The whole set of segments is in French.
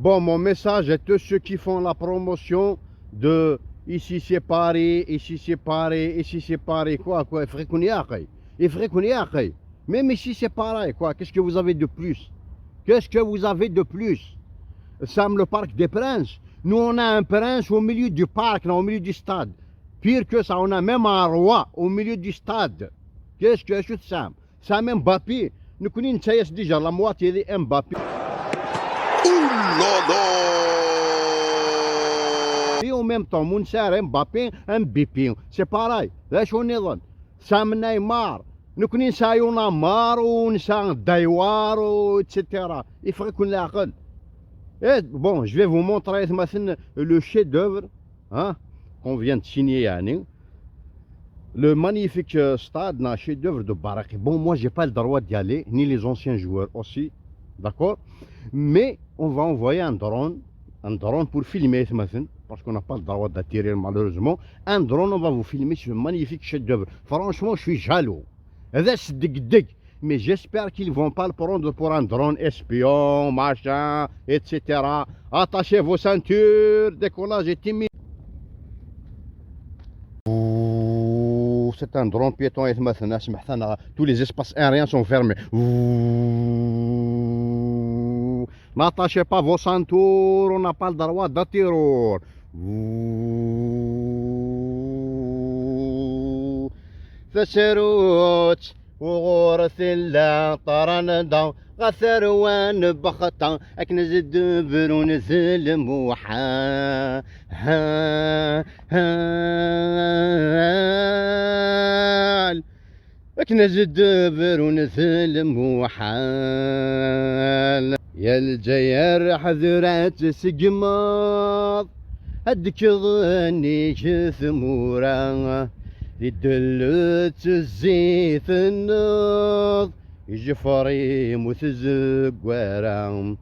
Bon, mon message à tous ceux qui font la promotion de ici c'est Paris, ici c'est Paris, ici c'est Paris, quoi, même ici c'est pareil, quoi. Qu'est-ce que vous avez de plus? Qu'est-ce que vous avez de plus? Sam, le parc des Princes. Nous, on a un prince au milieu du parc, là, au milieu du stade. Pire que ça, on a même un roi au milieu du stade. Qu'est-ce que c'est, Sam? Sam Mbappé. Nous connaissons déjà la moitié de Mbappé. Et en même temps, Mounser Mbappé, Mbappé. C'est pareil. Là, je suis Sam Neymar. Nous connaissons Neymar, ou Daïwar, etc. Il faudrait qu'on l'aqal. Et bon, je vais vous montrer le chef-d'œuvre qu'on vient de signer. Le magnifique stade, un chef-d'œuvre de Baraki. Bon, moi, j'ai pas le droit d'y aller, ni les anciens joueurs aussi, d'accord? Mais on va envoyer un drone pour filmer, parce qu'on n'a pas le droit d'attirer malheureusement. Un drone, on va vous filmer ce magnifique chef-d'œuvre. Franchement, je suis jaloux. Mais j'espère qu'ils ne vont pas le prendre pour un drone espion, machin, etc. Attachez vos ceintures, décollage est timide. C'est un drone piéton, tous les espaces aériens sont fermés. N'attachez pas vos ceintures, on n'a pas le droit d'attirer. فسروت وغورث الله طرندا غثروان بخطا اكنز الدبر ونزل موحا هال اكنز الدبر ونزل موحال يا الجير حذرات سقماض هدك ظني ثمورا دلت الزيت النض يجفري متزقورا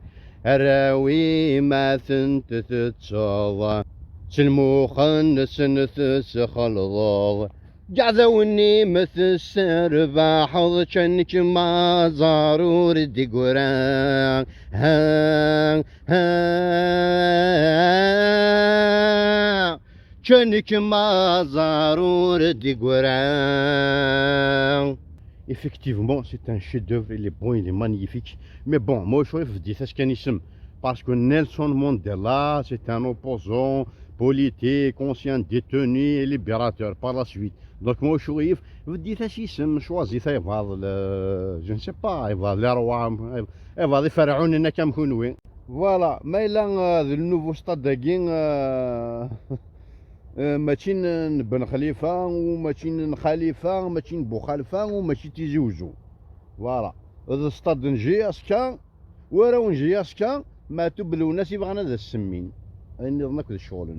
الراوي ما ثنت تتصوض سلموخن سنثس خلضوض قعذوني مثل السربا حظ كنك ما ضرور دقورا ها Effectivement, c'est un chef-d'œuvre, il est bon, il est magnifique. Mais bon, moi je dis ça parce que Nelson Mandela, c'est un opposant politique, ancien détenu et libérateur par la suite. Donc moi je dis ça, choisis ça, je ne sais pas, il va les rois, il va les pharaons, voilà, mais là, le nouveau stade de Guin. ماشي بن خليفه وماشي خليفه ماشي بو خليفه وماشي تيزوجو فوالا هذا السطاد نجي اسكا ورا ونجي اسكا ما تبلو ناس يبغانا ذا السمين اني ناكل الشغل.